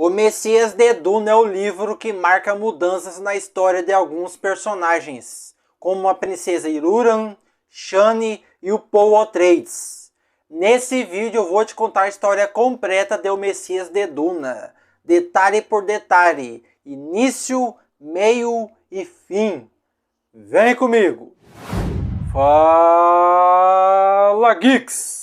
O Messias de Duna é o livro que marca mudanças na história de alguns personagens, como a princesa Irulan, Shani e o Paul Atreides. Nesse vídeo eu vou te contar a história completa de O Messias de Duna, detalhe por detalhe, início, meio e fim. Vem comigo! Fala, Geeks!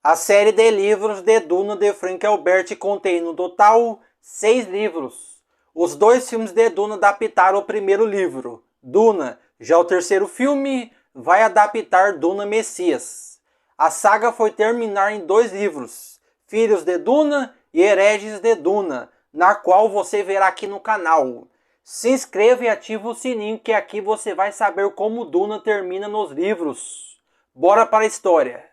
A série de livros de Duna de Frank Herbert contém no total 6 livros. Os 2 filmes de Duna adaptaram o primeiro livro, Duna. Já o terceiro filme vai adaptar Duna Messias. A saga foi terminar em 2 livros, Filhos de Duna e Hereges de Duna, na qual você verá aqui no canal. Se inscreva e ative o sininho que aqui você vai saber como Duna termina nos livros. Bora para a história!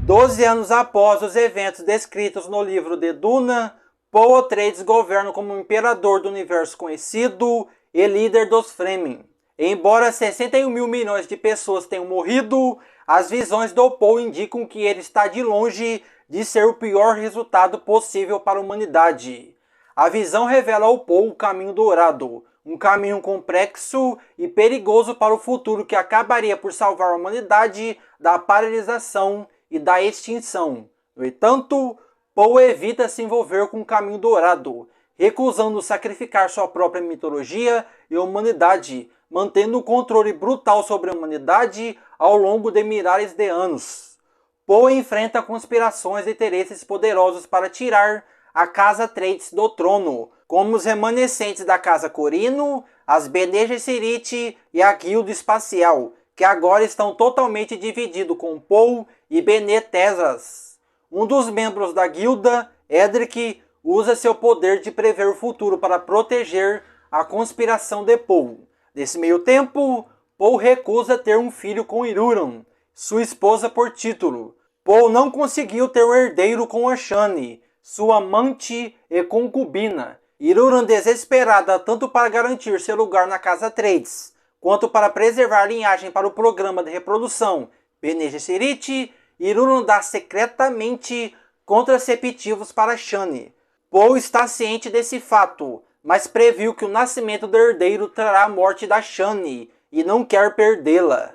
12 anos após os eventos descritos no livro de Duna, Paul Atreides governa como imperador do universo conhecido e líder dos Fremen. Embora 61 mil milhões de pessoas tenham morrido, as visões do Paul indicam que ele está de longe de ser o pior resultado possível para a humanidade. A visão revela ao Paul o caminho dourado, um caminho complexo e perigoso para o futuro que acabaria por salvar a humanidade da paralisação e da extinção. No entanto, Paul evita se envolver com o caminho dourado, recusando sacrificar sua própria mitologia e humanidade, mantendo um controle brutal sobre a humanidade ao longo de milhares de anos. Paul enfrenta conspirações e interesses poderosos para tirar a Casa Atreides do trono, como os remanescentes da Casa Corino, as Bene Gesserit e a Guilda Espacial, que agora estão totalmente divididos com Paul e Bene Tessas. Um dos membros da guilda, Edric, usa seu poder de prever o futuro para proteger a conspiração de Paul. Nesse meio tempo, Paul recusa ter um filho com Irulan, sua esposa por título. Paul não conseguiu ter um herdeiro com a Shani, sua amante e concubina. Irulan, desesperada tanto para garantir seu lugar na Casa Atreides, quanto para preservar a linhagem para o programa de reprodução Bene Gesserit, Irulan dá secretamente contraceptivos para Shani. Paul está ciente desse fato, mas previu que o nascimento do herdeiro trará a morte da Shani e não quer perdê-la.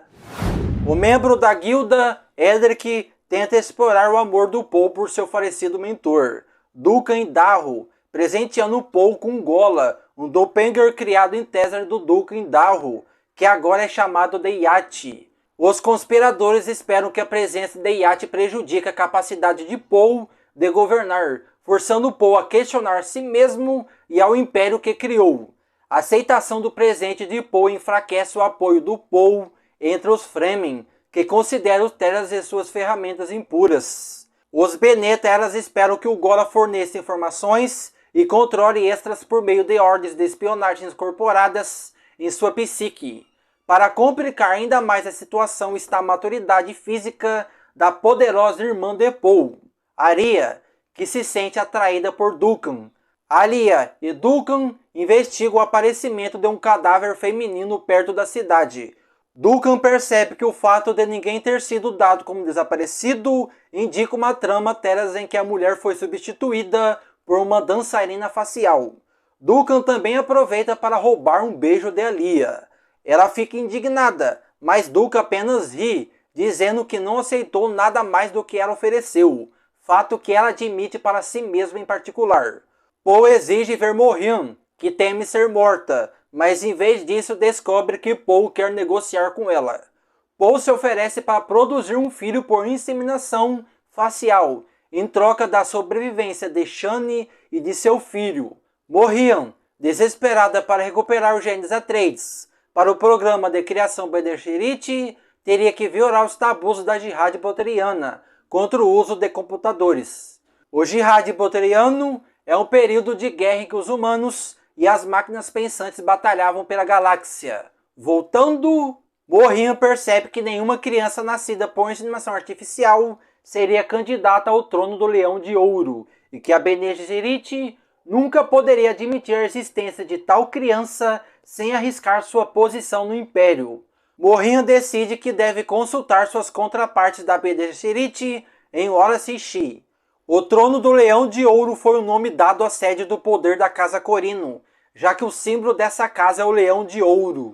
O membro da guilda, Edric, tenta explorar o amor do Paul por seu falecido mentor, Duncan Idaho, presenteando Paul com Gola, um doppelganger criado em Tessar do Duncan Idaho, que agora é chamado de Yati. Os conspiradores esperam que a presença de Yati prejudique a capacidade de Paul de governar, forçando Paul a questionar a si mesmo e ao império que criou. A aceitação do presente de Paul enfraquece o apoio do Paul entre os Fremen, que consideram os Terras e suas ferramentas impuras. Os Bene Terras esperam que o Gola forneça informações e controle extras por meio de ordens de espionagem incorporadas em sua psique. Para complicar ainda mais a situação está a maturidade física da poderosa irmã de Paul, Aria, que se sente atraída por Duncan. Aria e Duncan investigam o aparecimento de um cadáver feminino perto da cidade. Duncan percebe que o fato de ninguém ter sido dado como desaparecido indica uma trama Terras em que a mulher foi substituída por uma dançarina facial. Duncan também aproveita para roubar um beijo de Alia. Ela fica indignada, mas Duncan apenas ri, dizendo que não aceitou nada mais do que ela ofereceu, fato que ela admite para si mesma em particular. Paul exige ver Mohiam, que teme ser morta, mas em vez disso descobre que Paul quer negociar com ela. Paul se oferece para produzir um filho por inseminação facial, em troca da sobrevivência de Shani e de seu filho. Mohiam, desesperada para recuperar os genes Atreides para o programa de criação Bene Gesserit, teria que violar os tabus da Jihad Botheriana contra o uso de computadores. O Jihad Botheriano é um período de guerra em que os humanos e as máquinas pensantes batalhavam pela galáxia. Voltando, Mohiam percebe que nenhuma criança nascida por inseminação artificial seria candidata ao trono do Leão de Ouro e que a Bene Gesserit nunca poderia admitir a existência de tal criança sem arriscar sua posição no Império. Mohiam decide que deve consultar suas contrapartes da Bene Gesserit em Wallacei. O trono do Leão de Ouro foi o nome dado à sede do poder da Casa Corino, já que o símbolo dessa casa é o Leão de Ouro.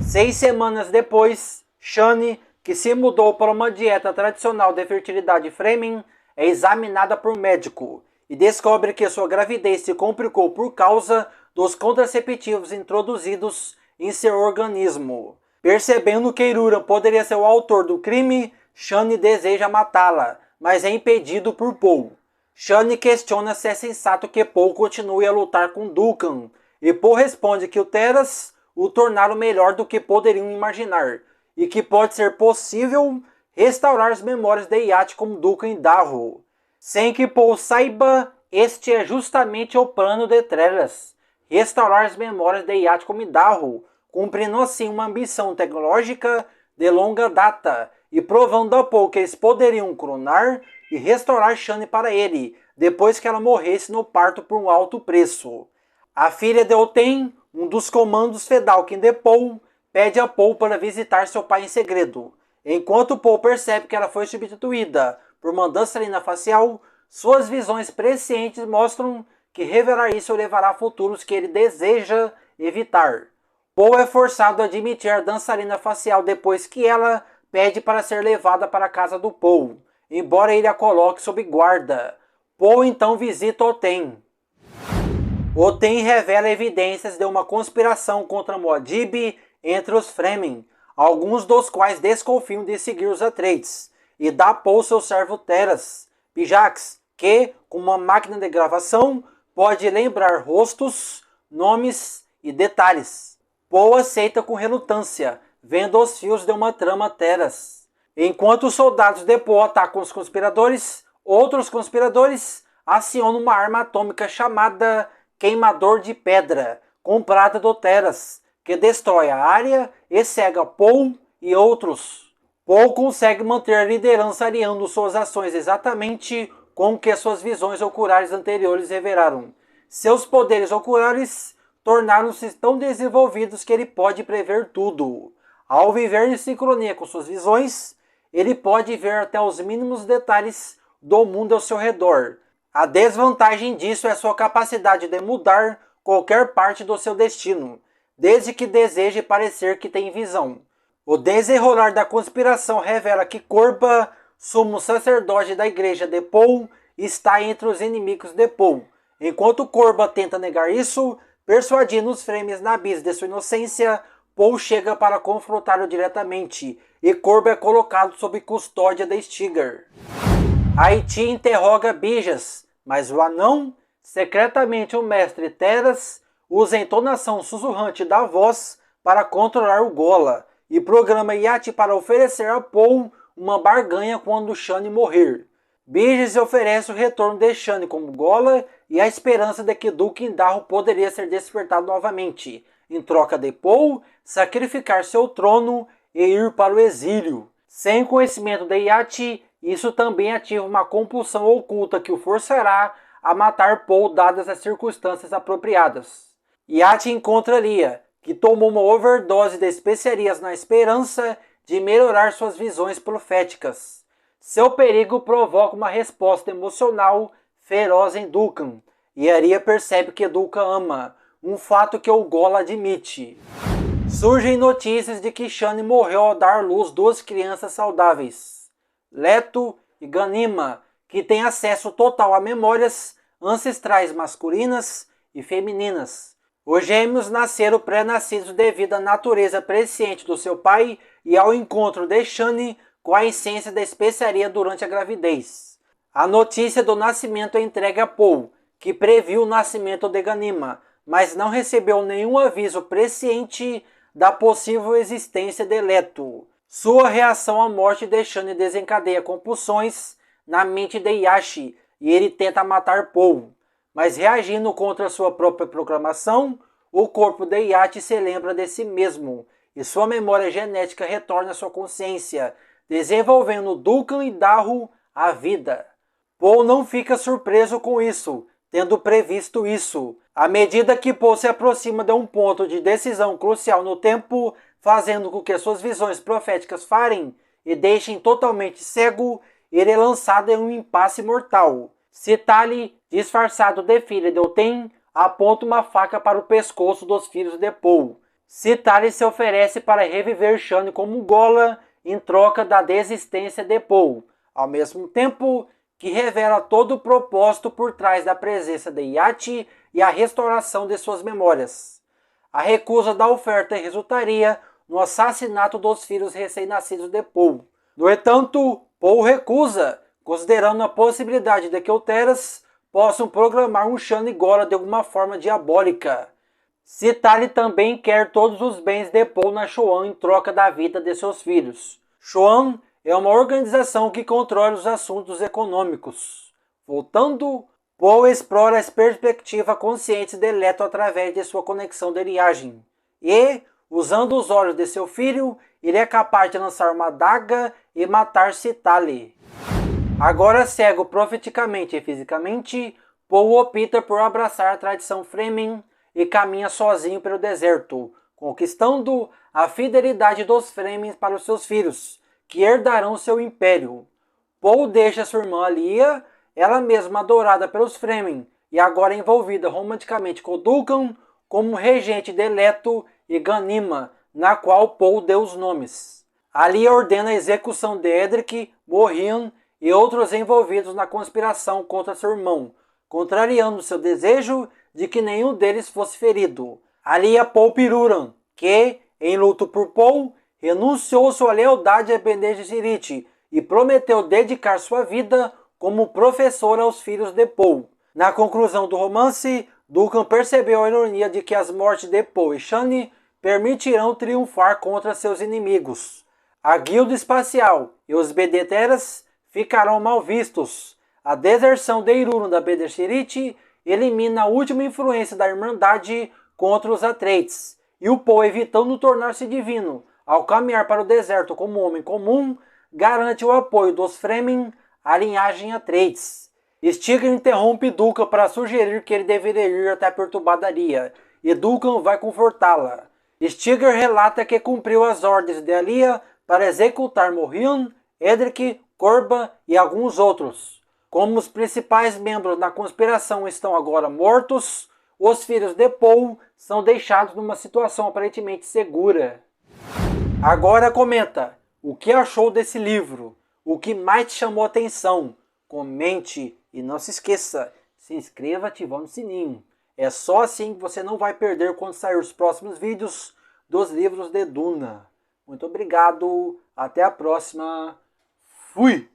6 semanas depois, Shani, que se mudou para uma dieta tradicional de fertilidade Fremen, é examinada por médico e descobre que sua gravidez se complicou por causa dos contraceptivos introduzidos em seu organismo. Percebendo que Iruran poderia ser o autor do crime, Shani deseja matá-la, mas é impedido por Paul. Shani questiona se é sensato que Paul continue a lutar com Duncan, e Paul responde que o Teras o tornaram melhor do que poderiam imaginar, e que pode ser possível restaurar as memórias de Iat como Duncan e Darrow. Sem que Paul saiba, este é justamente o plano de Trellas, restaurar as memórias de Iat como Darrow, cumprindo assim uma ambição tecnológica de longa data, e provando a Paul que eles poderiam clonar e restaurar Shani para ele, depois que ela morresse no parto por um alto preço. A filha de Oten, um dos comandos Fedalkin de Paul, pede a Paul para visitar seu pai em segredo. Enquanto Paul percebe que ela foi substituída por uma dançarina facial, suas visões prescientes mostram que revelar isso o levará a futuros que ele deseja evitar. Paul é forçado a admitir a dançarina facial depois que ela pede para ser levada para a casa do Paul, embora ele a coloque sob guarda. Paul então visita Oten. Oten revela evidências de uma conspiração contra Muad'Dib entre os Fremen, alguns dos quais desconfiam de seguir os Atreides, e dá a Paul seu servo Teras, Pijax, que, com uma máquina de gravação, pode lembrar rostos, nomes e detalhes. Paul aceita com relutância, vendo os fios de uma trama Teras. Enquanto os soldados de Paul atacam os conspiradores, outros conspiradores acionam uma arma atômica chamada Queimador de Pedra, comprada do Teras, que destrói a área e cega Paul e outros. Paul consegue manter a liderança alinhando suas ações exatamente com o que suas visões oculares anteriores revelaram. Seus poderes oculares tornaram-se tão desenvolvidos que ele pode prever tudo. Ao viver em sincronia com suas visões, ele pode ver até os mínimos detalhes do mundo ao seu redor. A desvantagem disso é sua capacidade de mudar qualquer parte do seu destino, desde que deseje parecer que tem visão. O desenrolar da conspiração revela que Korba, sumo sacerdote da igreja de Paul, está entre os inimigos de Paul. Enquanto Korba tenta negar isso, persuadindo os Fremen nabis de sua inocência, Paul chega para confrontá-lo diretamente, e Korba é colocado sob custódia de Stigar. Haiti interroga Bijas, mas o anão, secretamente o mestre Teras, usa a entonação sussurrante da voz para controlar o Gola, e programa Iat para oferecer a Paul uma barganha quando Shani morrer. Bijas oferece o retorno de Shani como Gola e a esperança de que Duncan Darrow poderia ser despertado novamente, em troca de Paul sacrificar seu trono e ir para o exílio. Sem conhecimento de Iat, isso também ativa uma compulsão oculta que o forçará a matar Paul dadas as circunstâncias apropriadas. Iat encontra Lia, que tomou uma overdose de especiarias na esperança de melhorar suas visões proféticas. Seu perigo provoca uma resposta emocional feroz em Duncan, e Arya percebe que Duncan ama, um fato que o Gola admite. Surgem notícias de que Shani morreu ao dar à luz 2 crianças saudáveis, Leto e Ganima, que têm acesso total a memórias ancestrais masculinas e femininas. Os gêmeos nasceram pré-nascidos devido à natureza presciente do seu pai e ao encontro de Shani com a essência da especiaria durante a gravidez. A notícia do nascimento é entregue a Paul, que previu o nascimento de Ganima, mas não recebeu nenhum aviso presciente da possível existência de Leto. Sua reação à morte de Shani desencadeia compulsões na mente de Yashi e ele tenta matar Paul. Mas reagindo contra sua própria proclamação, o corpo de Iat se lembra de si mesmo e sua memória genética retorna à sua consciência, desenvolvendo Duncan e Darrow à vida. Paul não fica surpreso com isso, tendo previsto isso. À medida que Paul se aproxima de um ponto de decisão crucial no tempo, fazendo com que suas visões proféticas falhem e deixem totalmente cego, ele é lançado em um impasse mortal. Citali, disfarçado de filha de Oten, aponta uma faca para o pescoço dos filhos de Paul. Citali se oferece para reviver Shane como Gola em troca da desistência de Paul, ao mesmo tempo que revela todo o propósito por trás da presença de Yati e a restauração de suas memórias. A recusa da oferta resultaria no assassinato dos filhos recém-nascidos de Paul. No entanto, Paul recusa, considerando a possibilidade de que Otteras possam programar um Shane Gola de alguma forma diabólica. Citali também quer todos os bens de Paul na Chuan em troca da vida de seus filhos. Chuan é uma organização que controla os assuntos econômicos. Voltando, Paul explora as perspectivas conscientes de Leto através de sua conexão de linhagem. E, usando os olhos de seu filho, ele é capaz de lançar uma adaga e matar Citali. Agora cego profeticamente e fisicamente, Paul opta por abraçar a tradição Fremen e caminha sozinho pelo deserto, conquistando a fidelidade dos Fremen para os seus filhos, que herdarão seu império. Paul deixa sua irmã Alia, ela mesma adorada pelos Fremen, e agora envolvida romanticamente com Duncan, como regente de Leto e Ganima, na qual Paul deu os nomes. Alia ordena a execução de Edric, Morrian e outros envolvidos na conspiração contra seu irmão, contrariando seu desejo de que nenhum deles fosse ferido. Alia Paul Piruran, que, em luto por Paul, renunciou sua lealdade a Bene Gesserit e prometeu dedicar sua vida como professor aos filhos de Paul. Na conclusão do romance, Duncan percebeu a ironia de que as mortes de Paul e Shane permitirão triunfar contra seus inimigos. A Guilda Espacial e os Bene Teras ficarão mal vistos. A deserção de Irunu da Bene Gesserit elimina a última influência da Irmandade contra os Atreides, e o Paul, evitando tornar-se divino ao caminhar para o deserto como homem comum, garante o apoio dos Fremen à linhagem Atreides. Stilgar interrompe Duncan para sugerir que ele deveria ir até a perturbada Alia, e Duncan vai confortá-la. Stilgar relata que cumpriu as ordens de Alia para executar Morrian, Edric, Korba e alguns outros. Como os principais membros da conspiração estão agora mortos, os filhos de Paul são deixados numa situação aparentemente segura. Agora comenta, o que achou desse livro? O que mais te chamou a atenção? Comente e não se esqueça, se inscreva ativando o sininho. É só assim que você não vai perder quando sair os próximos vídeos dos livros de Duna. Muito obrigado, até a próxima. Fui!